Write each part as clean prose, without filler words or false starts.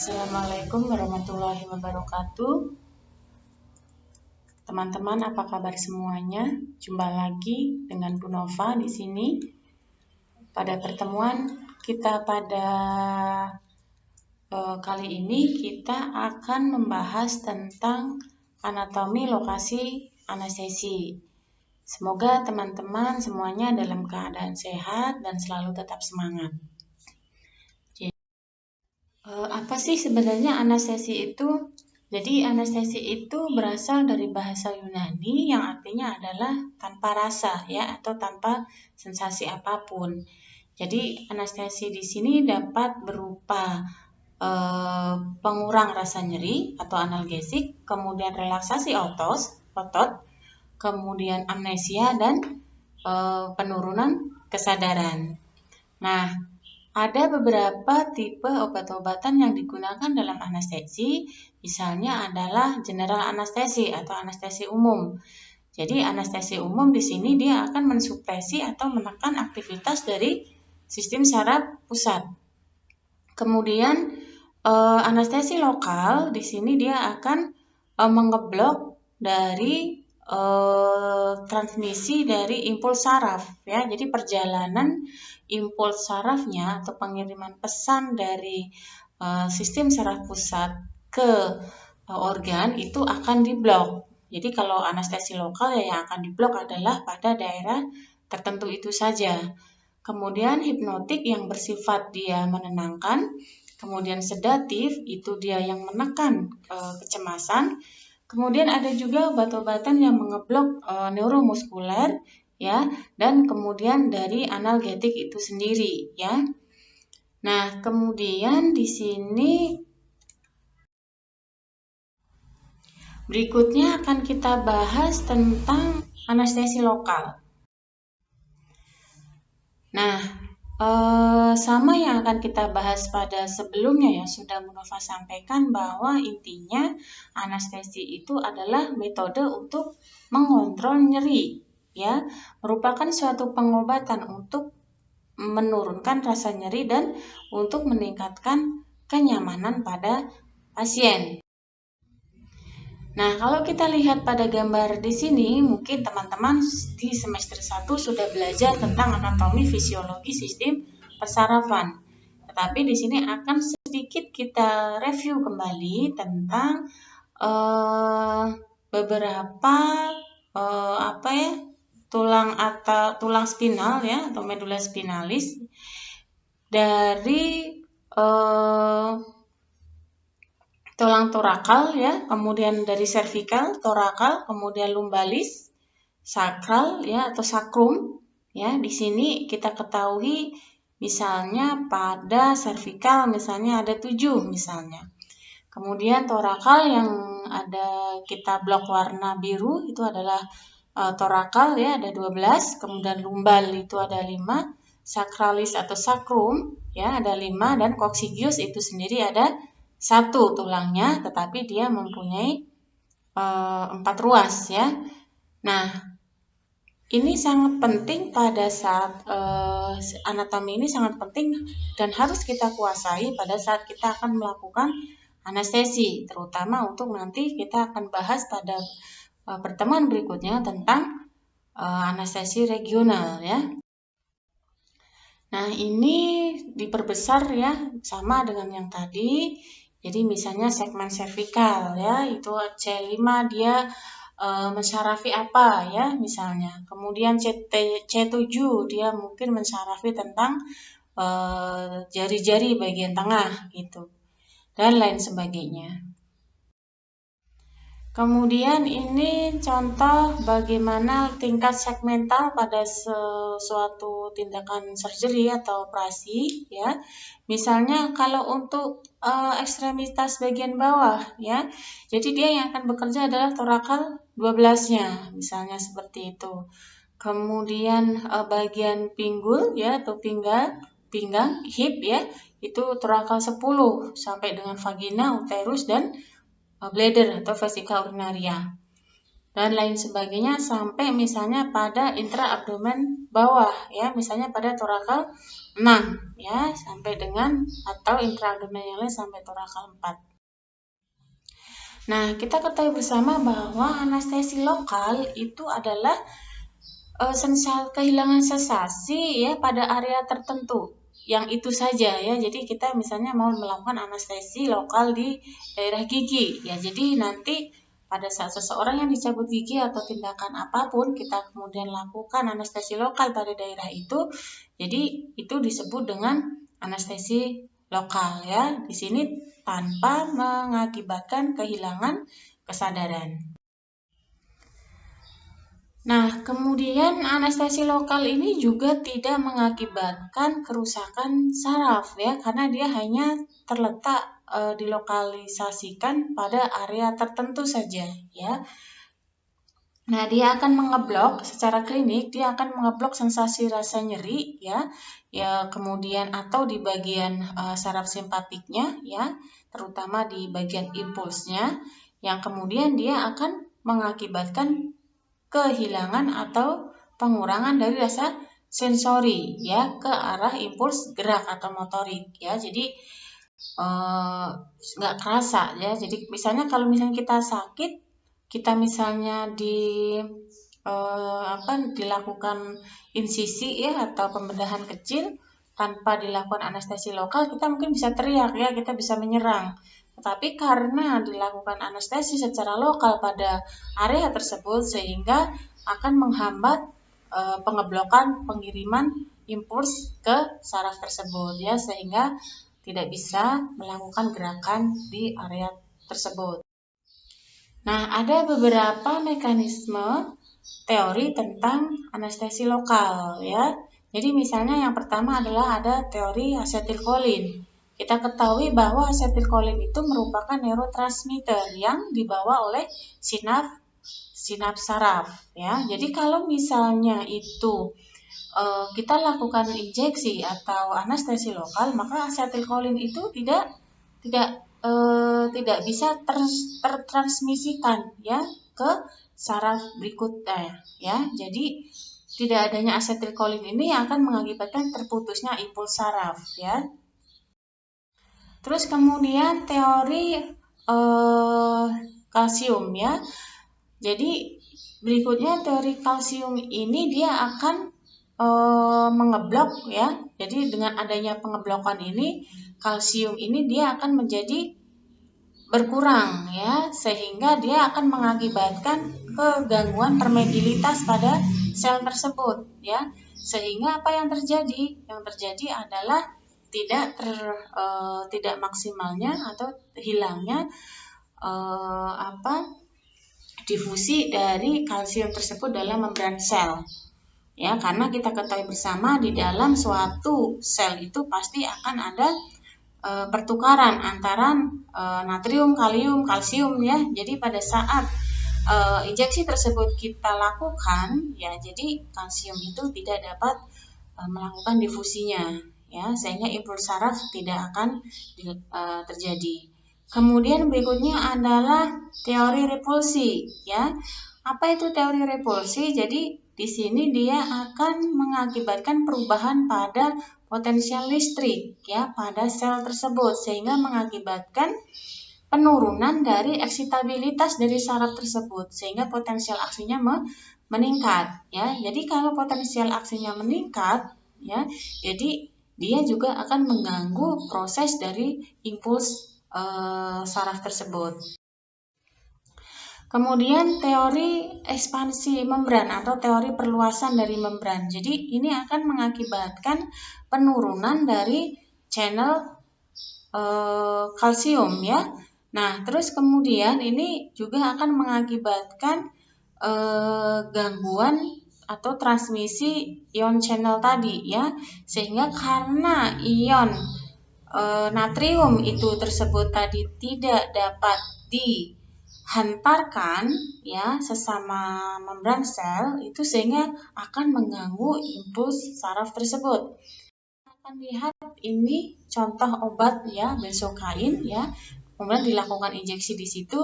Assalamualaikum warahmatullahi wabarakatuh. Teman-teman, apa kabar semuanya? Jumpa lagi dengan Bu Nova di sini. Pada pertemuan kita pada kali ini kita akan membahas tentang anatomi lokasi anestesi. Semoga teman-teman semuanya dalam keadaan sehat dan selalu tetap semangat. Apa sih sebenarnya anestesi itu? Jadi anestesi itu berasal dari bahasa Yunani yang artinya adalah tanpa rasa ya atau tanpa sensasi apapun. Jadi anestesi di sini dapat berupa pengurang rasa nyeri atau analgesik, kemudian relaksasi otot, kemudian amnesia dan penurunan kesadaran. Nah, ada beberapa tipe obat-obatan yang digunakan dalam anestesi, misalnya adalah general anestesi atau anestesi umum. Jadi anestesi umum di sini dia akan mensupresi atau menekan aktivitas dari sistem saraf pusat. Kemudian anestesi lokal di sini dia akan mengeblok dari transmisi dari impuls saraf ya. Jadi perjalanan impuls sarafnya atau pengiriman pesan dari sistem saraf pusat ke organ itu akan diblok. Jadi kalau anestesi lokal ya yang akan diblok adalah pada daerah tertentu itu saja. Kemudian hipnotik yang bersifat dia menenangkan, kemudian sedatif itu dia yang menekan kecemasan. Kemudian ada juga obat-obatan yang mengeblok neuromuskuler ya, dan kemudian dari analgetik itu sendiri ya. Nah, kemudian di sini berikutnya akan kita bahas tentang anestesi lokal. Nah, sama yang akan kita bahas pada sebelumnya ya, sudah Bu Nova sampaikan bahwa intinya anestesi itu adalah metode untuk mengontrol nyeri ya, merupakan suatu pengobatan untuk menurunkan rasa nyeri dan untuk meningkatkan kenyamanan pada pasien. Nah, kalau kita lihat pada gambar di sini, mungkin teman-teman di semester 1 sudah belajar tentang anatomi fisiologi sistem persarafan. Tetapi di sini akan sedikit kita review kembali tentang beberapa tulang spinal ya atau medula spinalis dari tulang torakal ya, kemudian dari servikal, torakal, kemudian lumbalis, sakral ya atau sakrum ya. Di sini kita ketahui misalnya pada servikal misalnya ada 7 misalnya. Kemudian torakal yang ada kita blok warna biru itu adalah torakal ya ada 12, kemudian lumbal itu ada 5, sakralis atau sakrum ya ada 5 dan koksigius itu sendiri ada 1 tulangnya, tetapi dia mempunyai 4 ruas ya. Nah, ini sangat penting pada saat anatomi ini sangat penting dan harus kita kuasai pada saat kita akan melakukan anestesi, terutama untuk nanti kita akan bahas pada pertemuan berikutnya tentang anestesi regional ya. Nah, ini diperbesar ya, sama dengan yang tadi. Jadi misalnya segmen servikal ya, itu C5 dia mensyarafi apa ya misalnya. Kemudian C7 dia mungkin mensyarafi tentang jari-jari bagian tengah gitu. Dan lain sebagainya. Kemudian ini contoh bagaimana tingkat segmental pada suatu tindakan surgery atau operasi ya. Misalnya kalau untuk ekstremitas bagian bawah ya. Jadi dia yang akan bekerja adalah torakal 12-nya, misalnya seperti itu. Kemudian bagian pinggul ya atau pinggang, hip ya, itu torakal 10 sampai dengan vagina, uterus dan bladder atau vesika urinaria dan lain sebagainya sampai misalnya pada intraabdomen bawah ya, misalnya pada torakal 6 ya sampai dengan atau intraabdominalnya sampai torakal 4. Nah, kita ketahui bersama bahwa anestesi lokal itu adalah kehilangan sensasi ya pada area tertentu. Yang itu saja ya. Jadi kita misalnya mau melakukan anestesi lokal di daerah gigi ya. Jadi nanti pada saat seseorang yang dicabut gigi atau tindakan apapun kita kemudian lakukan anestesi lokal pada daerah itu, jadi itu disebut dengan anestesi lokal ya. Di sini tanpa mengakibatkan kehilangan kesadaran. Nah, kemudian anestesi lokal ini juga tidak mengakibatkan kerusakan saraf ya, karena dia hanya terletak dilokalisasikan pada area tertentu saja ya. Nah, dia akan mengeblok secara klinik, dia akan mengeblok sensasi rasa nyeri ya, kemudian atau di bagian saraf simpatiknya ya, terutama di bagian impulsnya, yang kemudian dia akan mengakibatkan kehilangan atau pengurangan dari rasa sensori ya ke arah impuls gerak atau motorik ya. Jadi nggak kerasa ya. Jadi misalnya kalau misalnya kita sakit, kita misalnya dilakukan insisi ya atau pembedahan kecil tanpa dilakukan anestesi lokal, kita mungkin bisa teriak ya, kita bisa menyerang. Tetapi karena dilakukan anestesi secara lokal pada area tersebut sehingga akan menghambat pengeblokan pengiriman impuls ke saraf tersebut ya, sehingga tidak bisa melakukan gerakan di area tersebut. Nah, ada beberapa mekanisme teori tentang anestesi lokal ya. Jadi misalnya yang pertama adalah ada teori asetilkolin. Kita ketahui bahwa asetilkolin itu merupakan neurotransmitter yang dibawa oleh sinaps saraf ya. Jadi kalau misalnya itu kita lakukan injeksi atau anestesi lokal, maka asetilkolin itu tidak bisa tertransmisikan ya ke saraf berikutnya ya. Jadi tidak adanya asetilkolin ini akan mengakibatkan terputusnya impuls saraf ya. Terus kemudian teori kalsium ya. Jadi berikutnya teori kalsium ini dia akan mengeblok ya. Jadi dengan adanya pengeblokan ini, kalsium ini dia akan menjadi berkurang ya, sehingga dia akan mengakibatkan kegangguan permeabilitas pada sel tersebut ya. Sehingga apa yang terjadi? Yang terjadi adalah tidak maksimalnya atau hilangnya difusi dari kalsium tersebut dalam membran sel. Ya, karena kita ketahui bersama di dalam suatu sel itu pasti akan ada pertukaran antara natrium, kalium, kalsium ya. Jadi pada saat injeksi tersebut kita lakukan ya, jadi kalsium itu tidak dapat melakukan difusinya ya, sehingga impuls saraf tidak akan terjadi. Kemudian berikutnya adalah teori repulsi ya. Apa itu teori repulsi? Jadi di sini dia akan mengakibatkan perubahan pada potensial listrik ya pada sel tersebut, sehingga mengakibatkan penurunan dari eksitabilitas dari saraf tersebut, sehingga potensial aksinya meningkat ya. Jadi kalau potensial aksinya meningkat ya, jadi dia juga akan mengganggu proses dari impuls saraf tersebut. Kemudian teori ekspansi membran atau teori perluasan dari membran. Jadi ini akan mengakibatkan penurunan dari channel kalsium ya. Nah, terus kemudian ini juga akan mengakibatkan gangguan atau transmisi ion channel tadi ya. Sehingga karena ion natrium itu tersebut tadi tidak dapat dihantarkan ya sesama membran sel itu, sehingga akan mengganggu impuls saraf tersebut. Akan lihat ini contoh obat ya, benzokain ya, kemudian dilakukan injeksi di situ.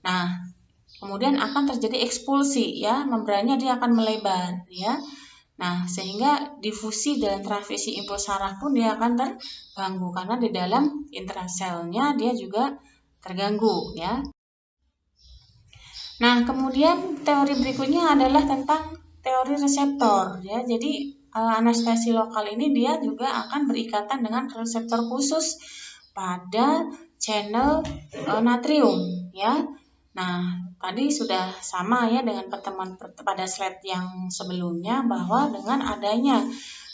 Nah, kemudian akan terjadi ekspulsi ya, membrannya dia akan melebar ya. Nah, sehingga difusi dan transmisi impuls saraf pun dia akan terganggu karena di dalam intraselnya dia juga terganggu ya. Nah, kemudian teori berikutnya adalah tentang teori reseptor ya. Jadi anestesi lokal ini dia juga akan berikatan dengan reseptor khusus pada channel natrium ya. Nah, tadi sudah sama ya dengan pertemuan pada slide yang sebelumnya bahwa dengan adanya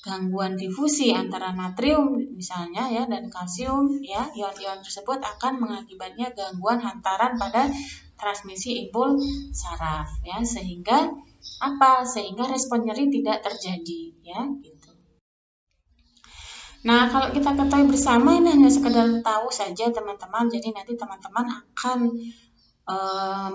gangguan difusi antara natrium misalnya ya dan kalsium ya, ion-ion tersebut akan mengakibatnya gangguan hantaran pada transmisi impuls saraf ya, sehingga sehingga respon nyeri tidak terjadi ya gitu. Nah, kalau kita ketahui bersama ini hanya sekedar tahu saja teman-teman. Jadi nanti teman-teman akan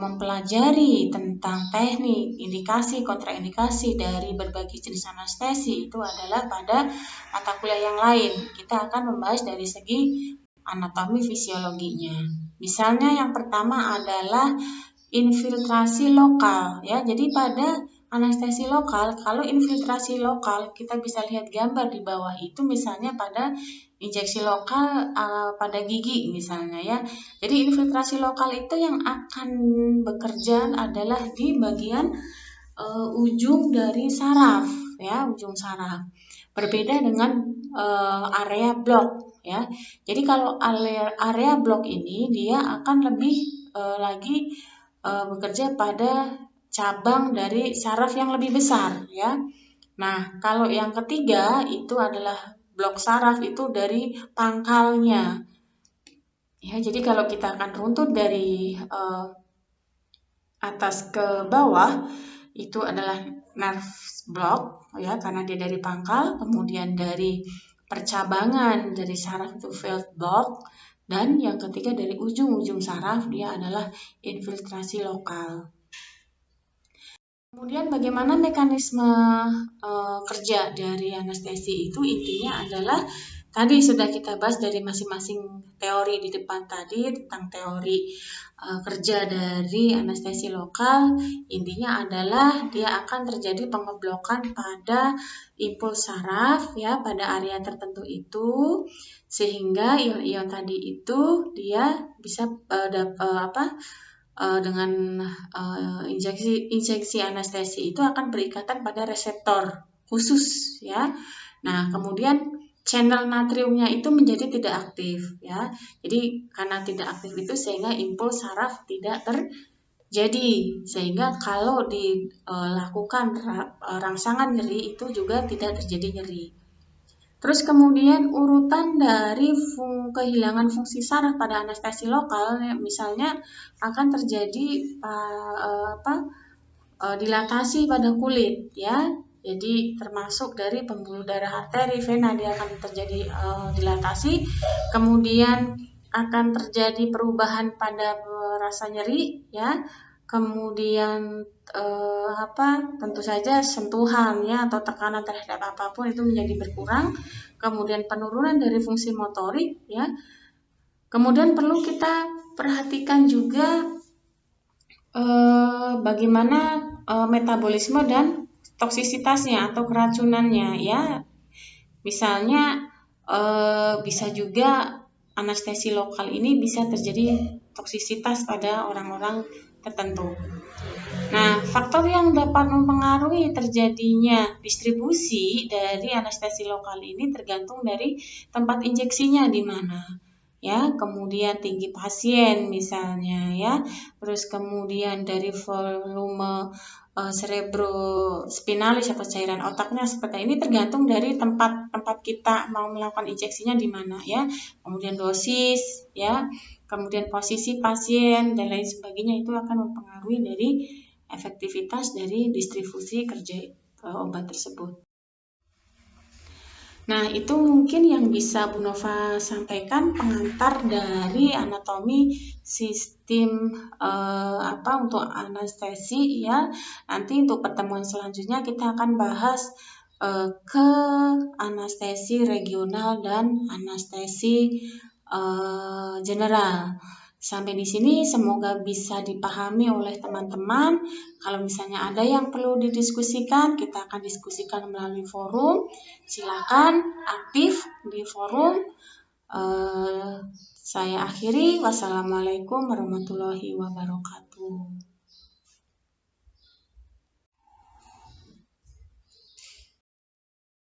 mempelajari tentang teknik, indikasi, kontraindikasi dari berbagai jenis anestesi itu adalah pada mata kuliah yang lain. Kita akan membahas dari segi anatomi fisiologinya. Misalnya yang pertama adalah infiltrasi lokal ya. Jadi pada anestesi lokal, kalau infiltrasi lokal kita bisa lihat gambar di bawah itu misalnya pada injeksi lokal pada gigi misalnya ya. Jadi infiltrasi lokal itu yang akan bekerja adalah di bagian ujung dari saraf ya, ujung saraf. Berbeda dengan area blok ya. Jadi kalau area blok ini dia akan lebih lagi bekerja pada cabang dari saraf yang lebih besar ya. Nah, kalau yang ketiga itu adalah blok saraf itu dari pangkalnya. Ya, jadi kalau kita akan runtut dari atas ke bawah itu adalah nerve block ya karena dia dari pangkal, kemudian dari percabangan dari saraf itu field block, dan yang ketiga dari ujung-ujung saraf dia adalah infiltrasi lokal. Kemudian bagaimana mekanisme kerja dari anestesi itu intinya adalah tadi sudah kita bahas dari masing-masing teori di depan tadi tentang teori kerja dari anestesi lokal. Intinya adalah dia akan terjadi pengeblokan pada impuls saraf ya pada area tertentu itu sehingga ion-ion tadi itu dia bisa dengan injeksi anestesi itu akan berikatan pada reseptor khusus ya. Nah, kemudian channel natriumnya itu menjadi tidak aktif ya. Jadi karena tidak aktif itu sehingga impuls saraf tidak terjadi, sehingga kalau dilakukan rangsangan nyeri itu juga tidak terjadi nyeri. Terus kemudian urutan dari kehilangan fungsi saraf pada anestesi lokal, misalnya akan terjadi dilatasi pada kulit, ya. Jadi termasuk dari pembuluh darah arteri, vena dia akan terjadi dilatasi, kemudian akan terjadi perubahan pada rasa nyeri, ya. Kemudian tentu saja sentuhan ya atau tekanan terhadap apapun itu menjadi berkurang, kemudian penurunan dari fungsi motorik ya. Kemudian perlu kita perhatikan juga bagaimana metabolisme dan toksisitasnya atau keracunannya ya. Misalnya bisa juga anestesi lokal ini bisa terjadi toksisitas pada orang-orang tertentu. Nah, faktor yang dapat mempengaruhi terjadinya distribusi dari anestesi lokal ini tergantung dari tempat injeksinya di mana. Ya, kemudian tinggi pasien misalnya ya. Terus kemudian dari volume cerebrospinalis atau cairan otaknya seperti ini tergantung dari tempat kita mau melakukan injeksinya di mana ya. Kemudian dosis ya, kemudian posisi pasien dan lain sebagainya itu akan mempengaruhi dari efektivitas dari distribusi kerja obat tersebut. Nah, itu mungkin yang bisa Bu Nova sampaikan pengantar dari anatomi sistem untuk anestesi ya. Nanti untuk pertemuan selanjutnya kita akan bahas ke anestesi regional dan anestesi general. Sampai di sini semoga bisa dipahami oleh teman-teman. Kalau misalnya ada yang perlu didiskusikan, kita akan diskusikan melalui forum. Silakan aktif di forum. Saya akhiri. Wassalamualaikum warahmatullahi wabarakatuh.